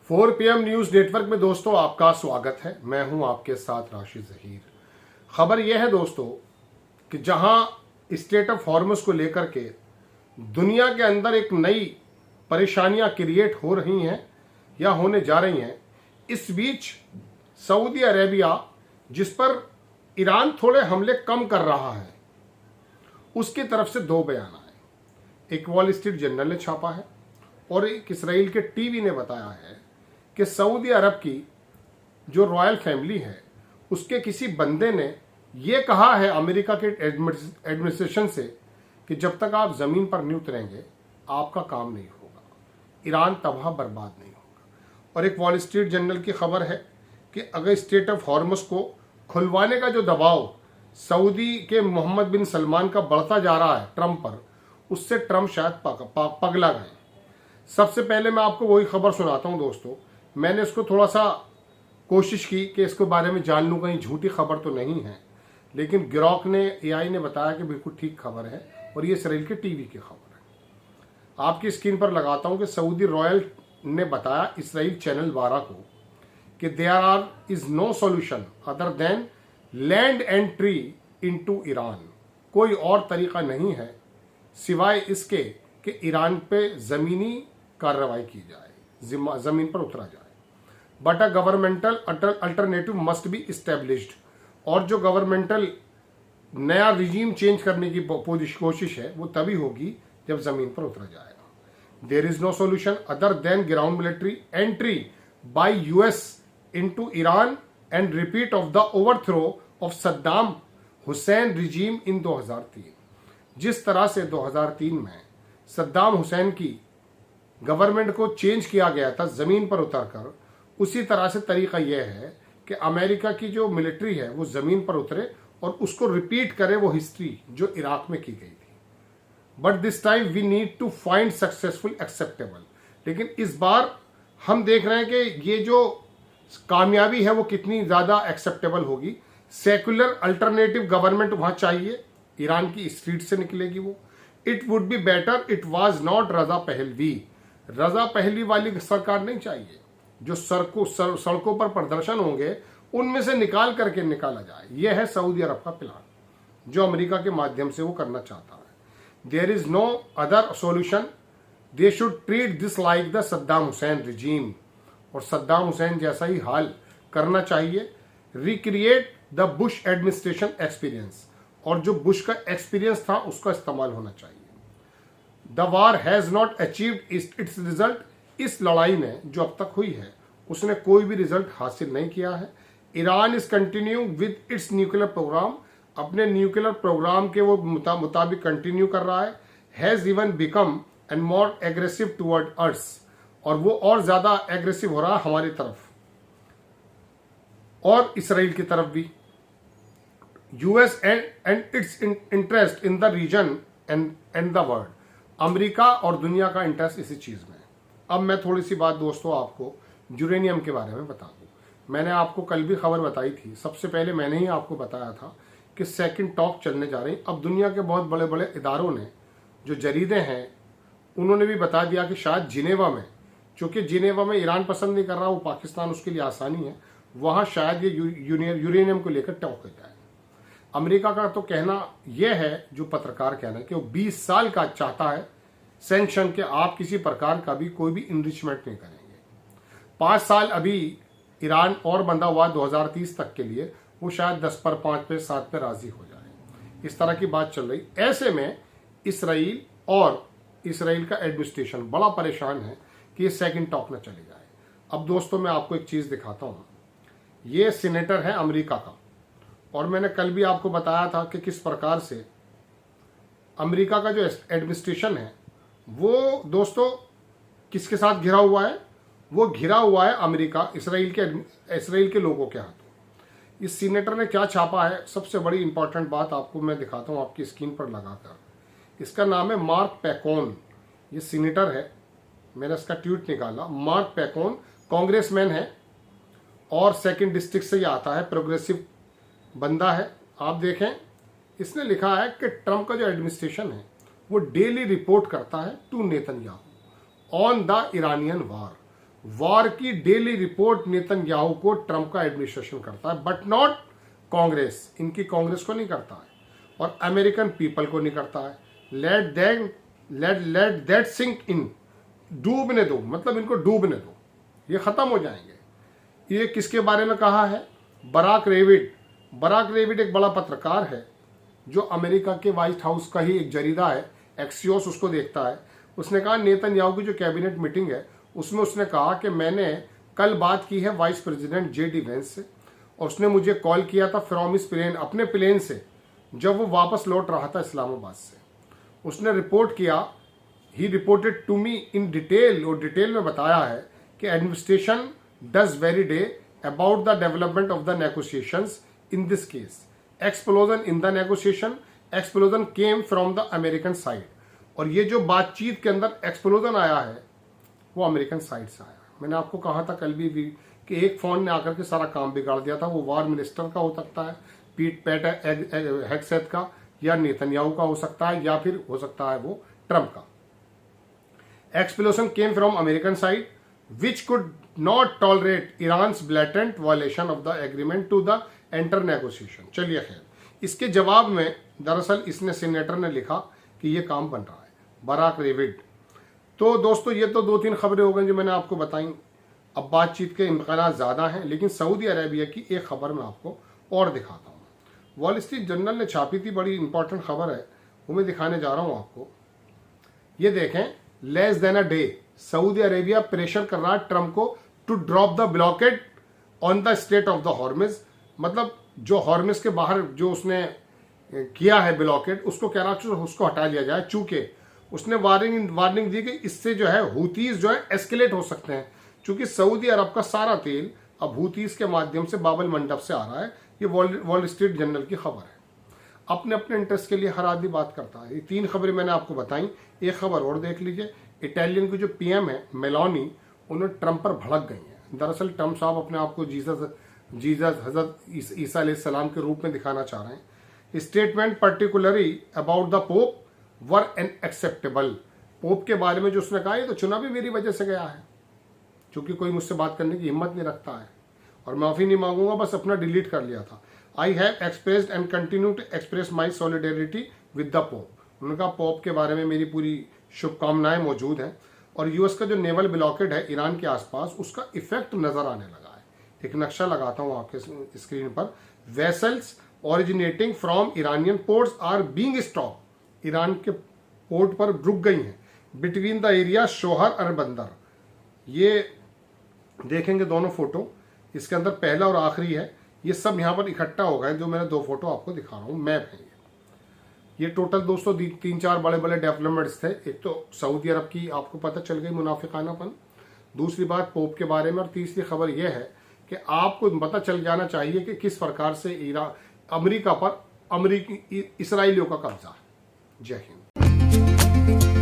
4 PM news network में दोस्तों आपका स्वागत है। मैं हूं आपके साथ राशिद जहीर। खबर यह है दोस्तों कि जहां स्टेट ऑफ हॉर्मस को लेकर के दुनिया के अंदर एक नई परेशानियां क्रिएट हो रही हैं या होने जा रही हैं, इस बीच सऊदी अरेबिया जिस पर ईरान थोड़े हमले कम कर रहा है, उसकी तरफ से 2 बयान आए। एक वॉल स्ट्रीट जर्नल ने छापा है और एक इसराइल के टीवी ने बताया है कि सऊदी अरब की जो रॉयल फैमिली है उसके किसी बंदे ने यह कहा है अमेरिका के एडमिनिस्ट्रेशन से कि जब तक आप जमीन पर नहीं उतरेंगे आपका काम नहीं होगा, ईरान तबाह बर्बाद नहीं होगा। और एक वॉल स्ट्रीट जर्नल की खबर है कि अगर स्टेट ऑफ हॉर्मस को खुलवाने का जो दबाव सऊदी के मोहम्मद बिन सलमान का बढ़ता जा रहा है ट्रंप पर, उससे ट्रंप शायद पगला गए। सबसे पहले मैं आपको वही खबर सुनाता हूं दोस्तों। मैंने इसको थोड़ा सा कोशिश की कि इसके बारे में जान लूं, कहीं झूठी खबर तो नहीं है, लेकिन गिरोक ने एआई ने बताया कि बिल्कुल ठीक खबर है और ये इसराइल के टीवी की खबर है। आपकी स्क्रीन पर लगाता हूं कि सऊदी रॉयल ने बताया इसराइल चैनल 12 को कि there is no solution other than land entry into Iran. कोई और तरीका नहीं है सिवाय इसके कि ईरान पे जमीनी कार्रवाई की जाए, जमीन पर उतरा जाए। But a governmental alternative must be established. और जो गवर्नमेंटल नया रिजीम चेंज करने की कोशिश है वो तभी होगी जब जमीन पर उतरा जाएगा। There is no solution other than ground military entry by US into Iran and repeat of the overthrow of Saddam Hussein regime in 2003। जिस तरह से 2003 में सद्दाम हुसैन की गवर्नमेंट को चेंज किया गया था जमीन पर उतरकर, उसी तरह से तरीका यह है कि अमेरिका की जो मिलिट्री है वो जमीन पर उतरे और उसको रिपीट करे वो हिस्ट्री जो इराक में की गई थी। But this time we need to find successful acceptable. लेकिन इस बार हम देख रहे हैं कि ये जो कामयाबी है वो कितनी ज्यादा एक्सेप्टेबल होगी। सेक्युलर अल्टरनेटिव गवर्नमेंट वहां चाहिए, ईरान की स्ट्रीट से निकलेगी वो। It would be better it was not Reza Pahlavi. Reza Pahlavi वाली सरकार नहीं चाहिए। जो सड़कों पर प्रदर्शन होंगे उनमें से निकाल करके निकाला जाए। यह है सऊदी अरब का प्लान जो अमेरिका के माध्यम से वो करना चाहता है। There is no other solution. They should treat this like the Saddam Hussein regime. और सद्दाम हुसैन जैसा ही हाल करना चाहिए। Recreate the Bush administration experience. और जो बुश का एक्सपीरियंस था उसका इस्तेमाल होना चाहिए। The war has not achieved it's result. इस लड़ाई ने जो अब तक हुई है उसने कोई भी रिजल्ट हासिल नहीं किया है। Iran is continuing with its nuclear program. अपने न्यूक्लियर प्रोग्राम के वो मुताबिक कंटिन्यू कर रहा है। Has even become and more aggressive toward us. और वो और ज्यादा एग्रेसिव हो रहा है हमारी तरफ और इसराइल की तरफ भी। US and its interest in the region and the world. America और दुनिया का इंटरेस्ट इसी चीज में है। अब मैं थोड़ी सी बात दोस्तों आपको यूरेनियम के बारे में बता दूं। मैंने आपको कल भी खबर बताई थी, सबसे पहले मैंने ही आपको बताया था कि सेकंड टॉक चलने जा रही। अब दुनिया के बहुत बड़े बड़े इदारों ने, जो जरीदे हैं, उन्होंने भी बता दिया कि शायद जिनेवा में, चूंकि जिनेवा में ईरान पसंद नहीं कर रहा, वो पाकिस्तान उसके लिए आसानी है, वहां शायद ये यूरेनियम को लेकर टॉक हो जाए। अमेरिका का तो कहना यह है, जो पत्रकार कहना है, कि वो 20 साल का चाहता है सैंक्शन के, आप किसी प्रकार का भी कोई भी इनरिचमेंट नहीं करेंगे। 5 साल अभी ईरान और बंधा हुआ 2030 तक के लिए, वो शायद 10 पर 5 पे 7 पे राजी हो जाए। इस तरह की बात चल रही। ऐसे में इसराइल और इसराइल का एडमिनिस्ट्रेशन बड़ा परेशान है कि ये सेकंड टॉक न चली जाए। अब दोस्तों मैं आपको एक चीज दिखाता हूं। ये सीनेटर है अमेरिका का, और मैंने कल भी आपको बताया था कि किस प्रकार से अमेरिका का जो एडमिनिस्ट्रेशन है वो दोस्तों किसके साथ घिरा हुआ है। वो घिरा हुआ है अमेरिका इसराइल के लोगों के हाथों। इस सीनेटर ने क्या छापा है, सबसे बड़ी इंपॉर्टेंट बात आपको मैं दिखाता हूं आपकी स्क्रीन पर लगाकर। इसका नाम है मार्क पैकोन। ये सीनेटर है, मैंने इसका ट्वीट निकाला। मार्क पैकोन कांग्रेसमैन है और 2nd डिस्ट्रिक्ट से ये आता है, प्रोग्रेसिव बंदा है। आप देखें, इसने लिखा है कि ट्रंप का जो एडमिनिस्ट्रेशन है वो डेली रिपोर्ट करता है to Netanyahu on the Iranian war. War की डेली रिपोर्ट नेतन्याहू को ट्रंप का एडमिनिस्ट्रेशन करता है, बट नॉट कांग्रेस। इनकी कांग्रेस को नहीं करता है और अमेरिकन पीपल को नहीं करता है। लेट दैट सिंक इन, डूबने दो, मतलब इनको डूबने दो, ये खत्म हो जाएंगे। ये किसके बारे में कहा है? Barack reviewed. बराक रेविड एक बड़ा पत्रकार है जो अमेरिका के व्हाइट हाउस का ही एक जरीदा है, एक्सियोस, उसको देखता है। उसने कहा नेतन्याहू की जो कैबिनेट मीटिंग है उसमें उसने कहा कि मैंने कल बात की है वाइस प्रेसिडेंट जेडी वेंस से और उसने मुझे कॉल किया था फ्रॉम इस प्लेन, अपने प्लेन से, जब वो वापस लौट रहा था इस्लामाबाद से। उसने रिपोर्ट किया, he reported to me in detail, और डिटेल में बताया है कि administration does very day about the development of the negotiations in this case. Explosion in the negotiation, explosion came from the American side. और ये जो बातचीत के अंदर एक्सप्लोजन आया है वो अमेरिकन साइड से आया। मैंने आपको कहा था कल भी कि एक फोन ने आकर के सारा काम बिगाड़ दिया था। वो वार मिनिस्टर का हो सकता है, पैट हेग्सेथ का, या नेतन्याहू का हो सकता है, या फिर हो सकता है वो ट्रंप का। Explosion came from American side which could not tolerate Iran's blatant violation of the agreement to the enter negotiation. चलिए खैर, इसके जवाब में दरअसल इसने सीनेटर ने लिखा कि ये काम बन रहा है, बराक रेविड। तो दोस्तों ये तो 2-3 खबरें हो गई जो मैंने आपको बताई। अब बातचीत के इम्कान ज़्यादा हैं, लेकिन सऊदी अरेबिया की एक खबर मैं आपको और दिखाता हूँ। वॉल स्ट्रीट जर्नल ने छापी थी, बड़ी इंपॉर्टेंट खबर है, वो मैं दिखाने जा रहा हूँ आपको। ये देखें, less than a day Saudi Arabia pressure कर रहा है ट्रंप को to drop the blockade on the strait of the Hormuz. मतलब जो हॉर्मिज के बाहर जो उसने किया है ब्लॉकेड, उसको कह रहा है उसको हटा लिया जाए, चूंकि उसने वार्निंग दी कि इससे जो है हूतीज जो है एस्केलेट हो सकते हैं, क्योंकि सऊदी अरब का सारा तेल अब हूतीज के माध्यम से बाबल मंडप से आ रहा है। ये वॉल स्ट्रीट जर्नल की खबर है। अपने अपने इंटरेस्ट के लिए हर आदमी बात करता है। ये 3 खबरें मैंने आपको बताई, एक खबर और देख लीजिए। इटालियन की जो पीएम है मेलोनी, उन्हें ट्रंप पर भड़क गई है। दरअसल ट्रंप साहब अपने आप को जीसस हजरत ईसा अलैहिस्सलाम के रूप में दिखाना चाह रहे हैं। Statement particularly about the pope were unacceptable. Pope के बारे में जो उसने कहा, ये तो चुनाव भी मेरी वजह से गया है, क्योंकि कोई मुझसे बात करने की हिम्मत नहीं रखता है, और माफी नहीं मांगूंगा, बस अपना डिलीट कर लिया था। I have expressed and continue to express my solidarity with the Pope. उन्होंने कहा पोप के बारे में मेरी पूरी शुभकामनाएं मौजूद हैं। और यूएस का जो नेवल ब्लॉकेड है ईरान के आसपास, उसका इफेक्ट नजर आने लगा है। एक नक्शा लगाता हूं आपके स्क्रीन पर। Vessels originating from Iranian ports are being stop. Iran के पोर्ट पर रुक गई हैं बिटवीन द एरिया शोहर और बंदर। ये देखेंगे दोनों फोटो, इसके अंदर पहला और आखिरी है। ये सब यहाँ पर इकट्ठा हो गए, जो मैंने 2 फोटो आपको दिखा रहा हूँ, मैप है ये टोटल दोस्तों 3-4 बड़े बड़े डेवलपमेंट्स थे। एक तो सऊदी अरब की आपको पता चल गई मुनाफिकानापन, दूसरी बात पोप के बारे में, और तीसरी खबर यह है कि आपको पता चल जाना चाहिए कि किस प्रकार से अमेरिका पर इसराइलियों का कब्जा है। जय हिंद।